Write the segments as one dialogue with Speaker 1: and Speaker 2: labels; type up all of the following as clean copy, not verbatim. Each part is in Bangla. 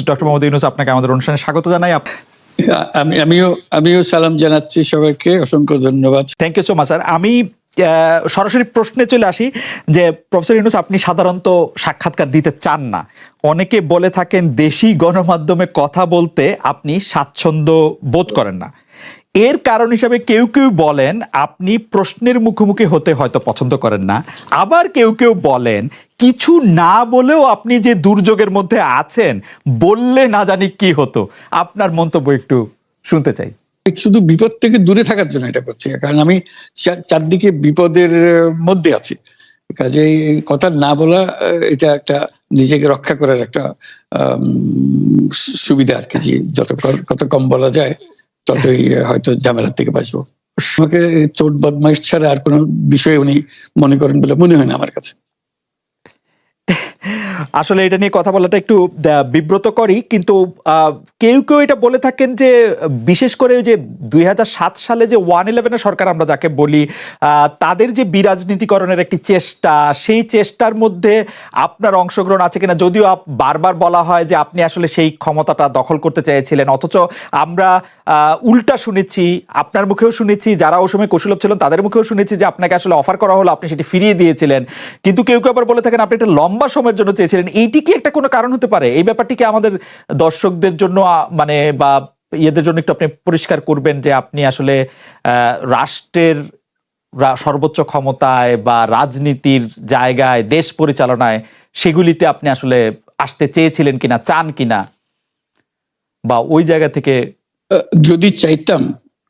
Speaker 1: ডক্টর মোহাম্মদ ইউনূস, আপনাকে আমাদের অনুষ্ঠানে স্বাগত জানাই।
Speaker 2: আমিও সালাম জানাচ্ছি সবাইকে, অসংখ্য ধন্যবাদ।
Speaker 1: Thank you so much sir. আমি সরাসরি প্রশ্নে চলে আসি যে প্রফেসর ইউনূস, আপনি সাধারণত সাক্ষাৎকার দিতে চান না। অনেকে বলে থাকেন দেশি গণমাধ্যমে কথা বলতে আপনি স্বাচ্ছন্দ্য বোধ করেন না। এর কারণ হিসাবে কেউ কেউ বলেন আপনি প্রশ্নের মুখোমুখি হতে হয়তো পছন্দ করেন না, আবার কেউ কেউ বলেন কিছু না বলেও আপনি যে দুর্যোগের মধ্যে আছেন, বললে না জানি কি হতো। আপনার মন্তব্য একটু শুনতে চাই।
Speaker 2: শুধু বিপদ থেকে দূরে থাকার জন্য এটা করছি, কারণ আমি চারদিকে বিপদের মধ্যে আছি। কাজে কথা না বলা এটা একটা নিজেকে রক্ষা করার একটা সুবিধা আর কি। যত কম বলা যায় ততই হয়তো ঝামেলার থেকে বাঁচবো। আমাকে চোট বদমাইশ ছাড়া আর কোনো বিষয় উনি মনে করেন বলে মনে হয় না আমার কাছে।
Speaker 1: আসলে এটা নিয়ে কথা বলাটা একটু বিব্রতকরই, কিন্তু কেউ কেউ এটা বলে থাকেন যে বিশেষ করে যে 2007 সালে যে 111 সরকার আমরা যাকে বলি, তাদের যে বিরাজনীতিকরণের একটি চেষ্টা, সেই চেষ্টার মধ্যে আপনার অংশগ্রহণ আছে কিনা। যদিও বারবার বলা হয় যে আপনি আসলে সেই ক্ষমতাটা দখল করতে চেয়েছিলেন, অথচ আমরা উল্টা শুনেছি, আপনার মুখেও শুনেছি, যারা ওই সময় কৌশলভ ছিলেন তাদের মুখেও শুনেছি যে আপনাকে আসলে অফার করা হলো, আপনি সেটি ফিরিয়ে দিয়েছিলেন। কিন্তু কেউ কেউ আবার বলে থাকেন আপনি একটা লম্বা সময়ের জন্য চেয়েছিলেন। এইটি কি একটা কোনো কারণ হতে পারে? এই ব্যাপারটিকে আমাদের দর্শকদের জন্য মানে বা ইয়েদের জন্য একটু আপনি পরিষ্কার করবেন যে আপনি আসলে রাষ্ট্রের সর্বোচ্চ ক্ষমতায় বা রাজনীতির জায়গায়, দেশ পরিচালনায়, সেগুলিতে আপনি আসলে আসতে চেয়েছিলেন কিনা, চান কিনা, বা ওই জায়গা থেকে।
Speaker 2: যদি চাইতাম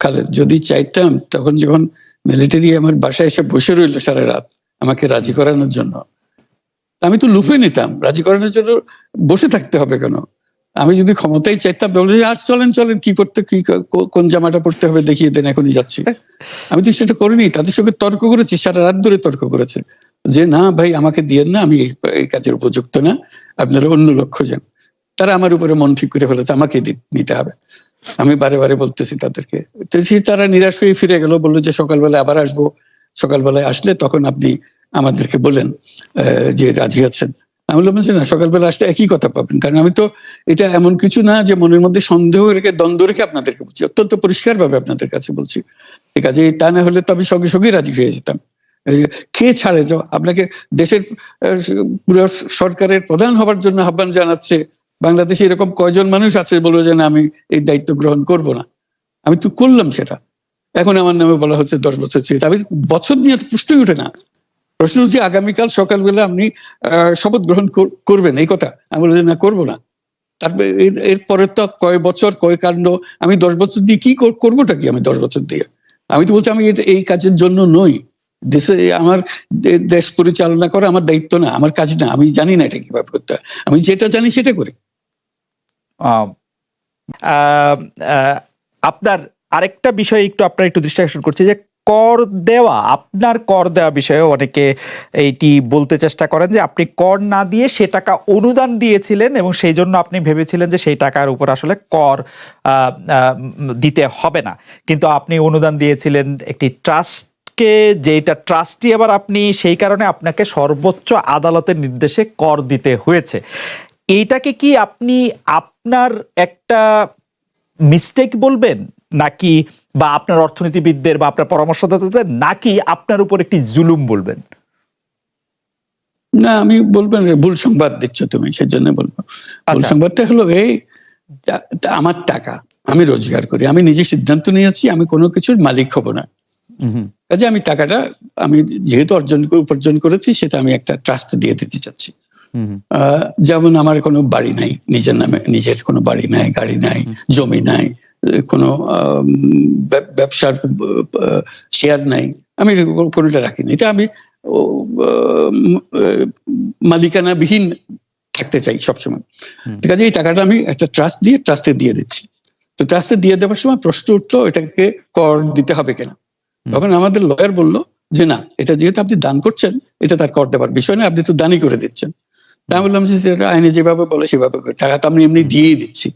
Speaker 2: খালেদ, যদি চাইতাম, তখন যখন মিলিটারি আমার বাসায় এসে বসে রইল সারা রাত আমাকে রাজি করানোর জন্য, আমি তো লুফে নিতাম। রাজি করানোর জন্য বসে থাকতে হবে কেন? আমি যদি ক্ষমতাই চাইতাম বলে আর চলেন কি করতে, কি কোন জামাটা পড়তে হবে দেখিয়ে দেন, এখনই যাচ্ছি। আমি তো সেটা করিনি। তাদের সঙ্গে তর্ক করেছি, সারা রাত ধরে তর্ক করেছে যে না ভাই আমাকে দিয়েন না, আমি এই কাজের উপযুক্ত না, আপনারা অন্য লক্ষ্য যান। তারা আমার উপরে মন ঠিক করে ফেলেছে আমাকে নিতে হবে। আমি বারে বারে বলতেছি তাদেরকে, তারা নিরাশ হয়ে ফিরে গেল, বললো যে সকালবেলায় আবার আসবো, সকালবেলায় আসলে তখন আপনি আমাদেরকে বলেন যে রাজি আছেন। আমি বললাম না, সকালবেলা আসলে একই কথা পাবেন, কারণ আমি তো এটা এমন কিছু না যে মনের মধ্যে সন্দেহ রেখে, দ্বন্দ্ব রেখে আপনাদেরকে বলছি, অত্যন্ত পরিষ্কার ভাবে আপনাদের কাছে বলছি। ঠিক আছে, তা না হলে তো আমি সঙ্গে সঙ্গেই রাজি হয়ে যেতাম। কে ছাড়ে যাও আপনাকে? দেশের পুরো সরকারের প্রধান হবার জন্য আহ্বান জানাচ্ছে বাংলাদেশে এরকম কয়জন মানুষ আছে বলবো যে না আমি এই দায়িত্ব গ্রহণ করব না? আমি তো করলাম সেটা। এখন আমার নামে বলা হচ্ছে 10 বছর চেয়ে। আমি বছর নিয়ে প্রশ্নই ওঠে না। প্রশ্ন হচ্ছে আগামীকাল সকালবেলা আপনি শপথ গ্রহণ করবেন, এই কথা। আমি বলছি না, করবো না। তারপরে এরপরে তো কয় বছর, কয় কাণ্ড। আমি 10 বছর দিয়ে কি করবোটা কি? আমি 10 বছর দিয়ে আমি তো বলছি আমি এই কাজের জন্য নই। দেশে আমার দেশ পরিচালনা করা আমার দায়িত্ব না, আমার কাজ না। আমি জানি না এটা কিভাবে করতে হয়। আমি যেটা জানি সেটা করি।
Speaker 1: আপনার আরেকটা বিষয় একটু দৃষ্টি আকর্ষণ করছি যে কর দেওয়া, আপনার কর দেওয়া বিষয়ে অনেকে এইটি বলতে চেষ্টা করেন যে আপনি কর না দিয়ে সে টাকা অনুদান দিয়েছিলেন এবং সেই জন্য আপনি ভেবেছিলেন যে সেই টাকার উপর আসলে কর দিতে হবে না, কিন্তু আপনি অনুদান দিয়েছিলেন একটি ট্রাস্টকে, যেটা ট্রাস্টই আবার আপনি সেই কারণে আপনাকে সর্বোচ্চ আদালতের নির্দেশে কর দিতে হয়েছে। এইটাকে কি আপনি আপনার একটা মিস্টেক বলবেন, নাকি বা আপনার অর্থনীতিবিদদের বা আপনার পরামর্শদাতাদের, নাকি আপনার উপর একটি জুলুম বলবেন?
Speaker 2: না, আমি বলবেন ভুল সংবাদ দিচ্ছ তুমি, সেজন্য বলবো। ভুল সংবাদটা হলো এই, আমার টাকা আমি রোজগার করি, আমি নিজে সিদ্ধান্ত নিয়েছি আমি কোনো কিছুর মালিক হব না। কাজে আমি টাকাটা আমি যেহেতু উপার্জন করেছি, সেটা আমি একটা ট্রাস্ট দিয়ে দিতে চাচ্ছি। যেমন আমার কোনো বাড়ি নাই, নিজের কোনো বাড়ি নাই, গাড়ি নাই, জমি নাই, কোনো ব্যবসার শেয়ার নাই, আমি কোনোটা রাখিনি। এটা আমি মালিকানাবিহীন থাকতে চাই সবসময়। ঠিক আছে, এই টাকাটা আমি একটা ট্রাস্টে দিয়ে দিচ্ছি। তো ট্রাস্টে দিয়ে দেওয়ার সময় প্রশ্ন উঠলো এটাকে কর দিতে হবে কেন? তখন আমাদের লয়ার বললো যে না, এটা যেহেতু আপনি দান করছেন, এটা তার কর দেওয়ার বিষয় না, আপনি তো দানই করে দিচ্ছেন। আমি বললাম যে আইনে যেভাবে বলে সেভাবে, টাকা তো আমি এমনি দিয়েই দিচ্ছি,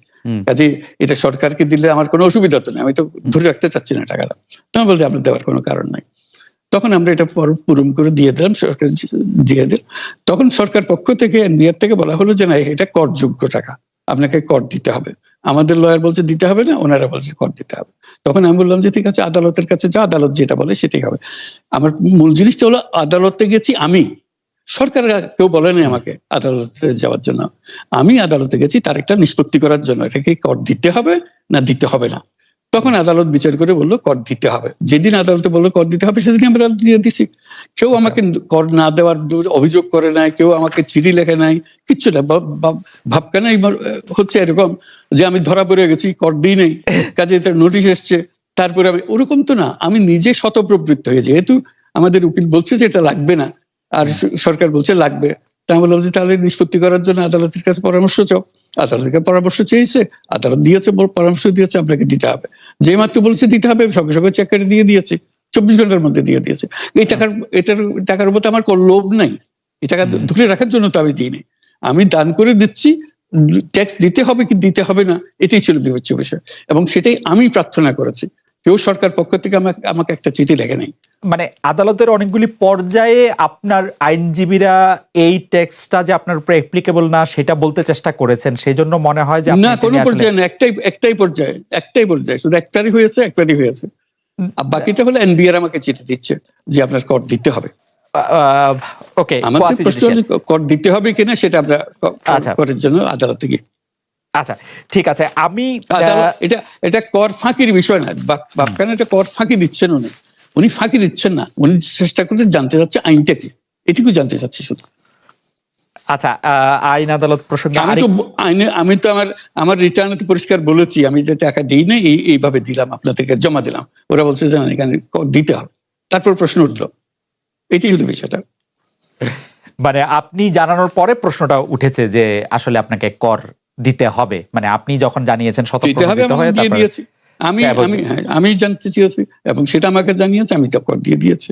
Speaker 2: কাজে এটা সরকারকে দিলে আমার কোনো অসুবিধা তো নেই, আমি তো ধরে রাখতে চাচ্ছি না টাকাটা। তখন বলতে আপনার দেওয়ার কোনো কারণ নাই। তখন আমরা এটা পূরণ করে দিয়ে দিলাম, সরকার দিয়ে দিল। তখন সরকার পক্ষ থেকে, এনবিআর থেকে বলা হলো যে না, এটা করযোগ্য টাকা, আপনাকে কর দিতে হবে। আমাদের লয়ার বলছে দিতে হবে না, ওনারা বলছে কর দিতে হবে। তখন আমি বললাম যে ঠিক আছে, আদালতের কাছে যা, আদালত যেটা বলে সেটাই হবে। আমার মূল জিনিসটা হলো আদালতে গেছি আমি, সরকার কেউ বলেনি আমাকে আদালতে যাওয়ার জন্য। আমি আদালতে গেছি তার একটা নিষ্পত্তি করার জন্য, এটাকে কর দিতে হবে না দিতে হবে না। তখন আদালত বিচার করে বললো কর দিতে হবে। যেদিন আদালতে বললো কর দিতে হবে সেদিন আমি আদালত দিয়ে দিছি। কেউ আমাকে কর না দেওয়ার অভিযোগ করে নাই, কেউ আমাকে চিঠি লেখে নাই, কিচ্ছু না। ভাবখানাই হচ্ছে এরকম যে আমি ধরা পড়ে গেছি, কর দিই নাই, কাজে তার নোটিশ এসছে, তারপরে আমি, ওরকম তো না। আমি নিজে স্বতঃপ্রবৃত্ত হয়ে, যেহেতু আমাদের উকিল বলছে যে এটা লাগবে না আর সরকার বলছে লাগবে, তা আমি বললাম যে তাহলে নিষ্পত্তি করার জন্য আদালতের কাছে পরামর্শ চাও। আদালতের কাছে পরামর্শ চেয়েছে, আদালত দিয়েছে, পরামর্শ দিয়েছে আপনাকে দিতে হবে। যে মাত্র বলছে দিতে হবে সঙ্গে সঙ্গে চেক করে দিয়ে দিয়েছে, 24 ঘন্টার মধ্যে দিয়ে দিয়েছে। এটার টাকার উপর আমার কোনো লোভ নাই, এই টাকা ধরে রাখার জন্য তো আমি দিই নাই। আমি দান করে দিচ্ছি, ট্যাক্স দিতে হবে কি দিতে হবে না এটাই ছিল বিবেচ্য বিষয়, এবং সেটাই আমি প্রার্থনা করেছি। কেউ সরকার পক্ষ থেকে আমাকে একটা চিঠি লেখে নাই।
Speaker 1: মানে আদালতের অনেকগুলি পর্যায়ে আপনার আইনজীবীরা এই ট্যাক্সটা যে আপনার উপর অ্যাপ্লিকেবল না সেটা বলতে চেষ্টা করেছেন, সেই জন্য মনে হয় যে
Speaker 2: না, কোনো পর্যায়ে না, একটাই পর্যায়ে, শুধু একটারই হয়েছে। আর বাকিটা হলো এনবিআর আমাকে চিঠি দিচ্ছে যে আপনার কর দিতে হবে।
Speaker 1: ওকে,
Speaker 2: আমাদের প্রশ্ন হচ্ছে কর দিতে হবে কিনা, সেটা আমরা করের জন্য আদালতে গিয়ে।
Speaker 1: আচ্ছা ঠিক আছে, আমি
Speaker 2: এটা কর ফাঁকির বিষয় না, বাপখান এটা কর ফাঁকি দিচ্ছেন উনি ফাঁকি দিচ্ছেন না, উনি চেষ্টা করতে জানতে চাচ্ছে আইনটা কি, এটুকু জানতে চাচ্ছি শুধু।
Speaker 1: আচ্ছা, আইন আদালত প্রসঙ্গে
Speaker 2: আমি তো আমার রিটার্নে তো পরিষ্কার বলেছি আমি যে টাকা দিই না, এইভাবে দিলাম, আপনাদেরকে জমা দিলাম। ওরা বলছে যে এখানে দিতে হবে, তারপর প্রশ্ন উঠলো, এটাই হলো বিষয়টা।
Speaker 1: মানে আপনি জানানোর পরে প্রশ্নটা উঠেছে যে আসলে আপনাকে কর দিতে হবে, মানে আপনি যখন জানিয়েছেন
Speaker 2: আমি জানতে চেয়েছি এবং সেটা আমাকে জানিয়েছে, আমি কর দিয়ে দিয়েছি।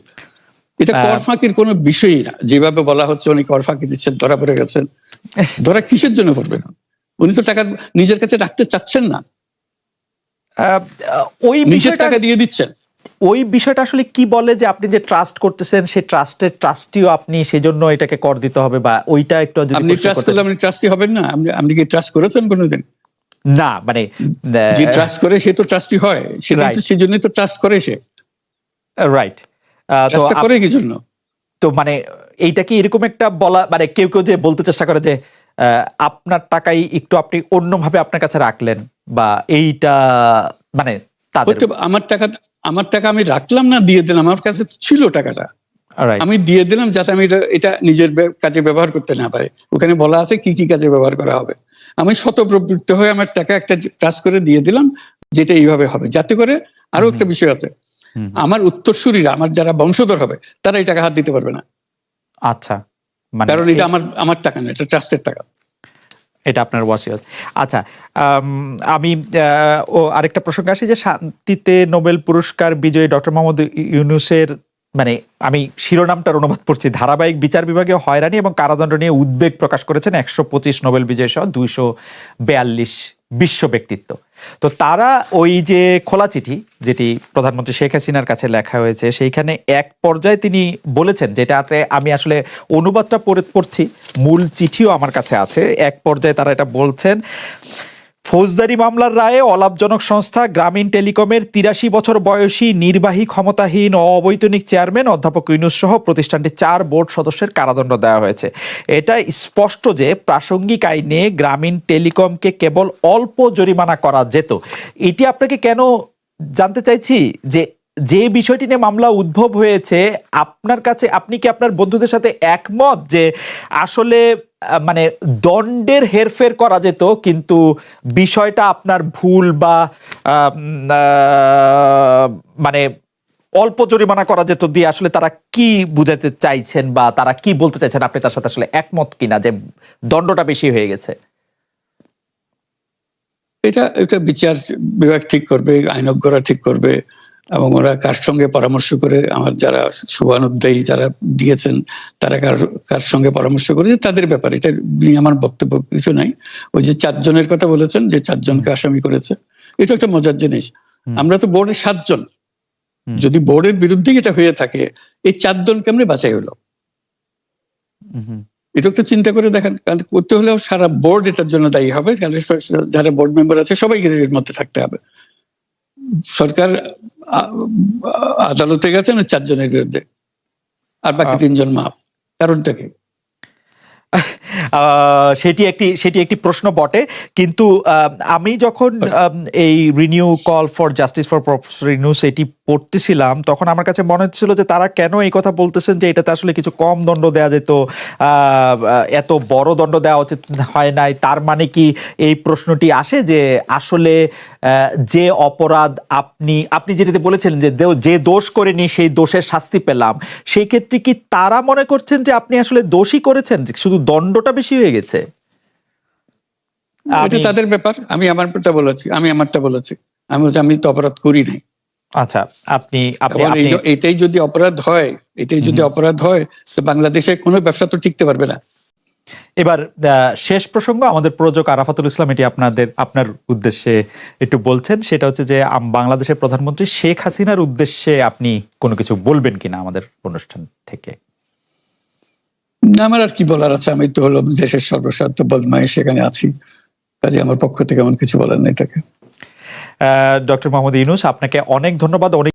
Speaker 2: এটা কর ফাঁকির কোনো বিষয়ই না, যেভাবে বলা হচ্ছে উনি কর ফাঁকি দিচ্ছেন, ধরা পড়ে গেছেন। ধরা কিসের জন্য পড়বেন? উনি তো টাকা নিজের কাছে রাখতে চাচ্ছেন না,
Speaker 1: ওই
Speaker 2: নিজের টাকা দিয়ে দিচ্ছেন।
Speaker 1: ওই বিষয়টা আসলে কি বলে যে আপনি যে ট্রাস্ট করতেছেন সেই ট্রাস্টের ট্রাস্টিও আপনি সেজন্য এটাকে কর দিতে হবে, বা ওইটা একটু যদি
Speaker 2: আপনি ট্রাস্ট করলে আপনি ট্রাস্টি হবেন না? আপনি কি ট্রাস্ট করেছেন কোনোদিন?
Speaker 1: না, মানে
Speaker 2: যে ট্রাস্ট করে সে তো ট্রাস্টি হয়, সেজন্যই তো ট্রাস্ট করে সে।
Speaker 1: রাইট,
Speaker 2: ট্রাস্ট করে কি জন্য?
Speaker 1: তো মানে এইটা কি এরকম একটা বলা, মানে কেউ যে বলতে চেষ্টা করে যে আপনার টাকাই একটু আপনি অন্যভাবে আপনার কাছে রাখলেন, বা এইটা মানে
Speaker 2: আমার টাকা আমি রাখলাম না, দিয়ে দিলাম, আমার কাছে ছিল টাকাটা, আমি দিয়ে দিলাম যাতে আমি এটা নিজের কাজে ব্যবহার করতে না পারি। ওখানে বলা আছে কি কি কাজে ব্যবহার করা হবে। আমি স্বতঃপ্রবৃত্ত হয়ে আমার টাকা একটা ট্রাস্ট করে দিয়ে দিলাম, যেটা এইভাবে হবে, যাতে করে আরো একটা বিষয় আছে, আমার উত্তরসূরিরা, আমার যারা বংশধর হবে, তারা এই টাকা হাত দিতে পারবে না।
Speaker 1: আচ্ছা,
Speaker 2: কারণ এটা আমার টাকা না, এটা ট্রাস্টের টাকা,
Speaker 1: এটা আপনার ওয়াসিয়ত। আচ্ছা, আমি আরেকটা প্রসঙ্গে আসি যে শান্তিতে নোবেল পুরস্কার বিজয়ী ডক্টর মোহাম্মদ ইউনূসের, মানে আমি শিরোনামটার অনুবাদ পড়ছি, ধারাবাহিক বিচার বিভাগে হয়রানি এবং কারাদণ্ড নিয়ে উদ্বেগ প্রকাশ করেছেন 125 নোবেল বিজয়ী সহ 242 বিশ্ব ব্যক্তিত্ব। তো তারা ওই যে খোলা চিঠি যেটি প্রধানমন্ত্রী শেখ হাসিনার কাছে লেখা হয়েছে, সেইখানে এক পর্যায়ে তিনি বলেছেন, যেটাতে আমি আসলে অনুবাদটা পড়ছি, মূল চিঠিও আমার কাছে আছে। এক পর্যায়ে তারা এটা বলছেন, ফৌজদারি মামলার রায়ে অলাভজনক সংস্থা গ্রামীণ টেলিকমের 83 বছর বয়সী নির্বাহী ক্ষমতাহীন ও অবৈতনিক চেয়ারম্যান অধ্যাপক ইউনূস সহ প্রতিষ্ঠানটির 4 বোর্ড সদস্যের কারাদণ্ড দেওয়া হয়েছে। এটা স্পষ্ট যে প্রাসঙ্গিক আইনে গ্রামীণ টেলিকমকে কেবল অল্প জরিমানা করা যেত। এটি আপনাকে কেন জানতে চাইছি যে বিষয়টি নিয়ে মামলা উদ্ভব হয়েছে, আপনার কাছে, আপনি কি আপনার বন্ধুদের সাথে একমত যে আসলে মানে দণ্ডের হেরফের করা যেত, কিন্তু বিষয়টা আপনার ভুল, বা মানে অল্প জরিমানা করা যেত দিয়ে আসলে তারা কি বুঝাতে চাইছেন, বা তারা কি বলতে চাইছেন, আপনি তার সাথে আসলে একমত কিনা যে দণ্ডটা বেশি হয়ে গেছে?
Speaker 2: এটা বিচার বিভাগ ঠিক করবে, আইনজ্ঞরা ঠিক করবে, এবং ওরা কার সঙ্গে পরামর্শ করে, আমার যারা শুভানুধ্যায়ী যারা দিয়েছেন তারা কার সঙ্গে পরামর্শ করে, তাদের ব্যাপারে, এটা নিয়ে আমার বক্তব্য কিছু নাই। ওই যে 4 জনের কথা বলেছেন, যে 4 জনকে আসামি করেছে, এটা একটা মজার জিনিস। আমরা তো বোর্ডের 7 জন, যদি বোর্ডের বিরুদ্ধে এটা হয়ে থাকে, এই 4 জন কেমনে বাছাই হলো? এটা একটু চিন্তা করে দেখেন, কারণ করতে হলেও সারা বোর্ড এটার জন্য দায়ী হবে, কারণ যারা বোর্ড মেম্বার আছে সবাইকে এর মধ্যে থাকতে হবে। সরকার আদালতে গেছেন 4 জনের বিরুদ্ধে, আর বাকি 3 জন মাপ, কারণটা কি?
Speaker 1: সেটি একটি প্রশ্ন বটে, কিন্তু আমি যখন এই renew call for justice for professor Yunus এটি পড়তেছিলাম, তখন আমার কাছে মনে হচ্ছিল যে তারা কেন এই কথা বলতেছেন যে এটাতে আসলে কিছু কম দণ্ড দেওয়া যেত, এত বড় দণ্ড দেওয়া উচিত হয় নাই। তার মানে কি এই প্রশ্নটি আসে যে আসলে যে অপরাধ আপনি যেটাতে বলেছিলেন যে দোষ করেনি সেই দোষের শাস্তি পেলাম, সেই ক্ষেত্রে কি তারা মনে করছেন যে আপনি আসলে দোষী করেছেন, শুধু দণ্ডটা বেশি হয়ে গেছে?
Speaker 2: এটা তাদের ব্যাপার, আমি আমারটা বলেছি। আমি বলছি আমি তো অপরাধ করি নাই।
Speaker 1: আচ্ছা, আপনি
Speaker 2: এটাই যদি অপরাধ হয় তো বাংলাদেশে কোনো ব্যবসা তো টিকতে পারবে না।
Speaker 1: এবার শেষ প্রসঙ্গ, আমাদের প্রযোজক আরাফাতুল ইসলাম এটি আপনার উদ্দেশ্যে একটু বলছেন, সেটা হচ্ছে যে বাংলাদেশের প্রধানমন্ত্রী শেখ হাসিনার উদ্দেশ্যে আপনি কোনো কিছু বলবেন কিনা আমাদের অনুষ্ঠান থেকে?
Speaker 2: আমার আর কি বলার আছে, আমি তো হলো দেশের সর্বস্বার্থ বদমাইশ, সেখানে আছি, কাজে আমার পক্ষ থেকে এমন কিছু বলার নেই তাকে।
Speaker 1: ডক্টর মোহাম্মদ ইউনূস, আপনাকে অনেক ধন্যবাদ।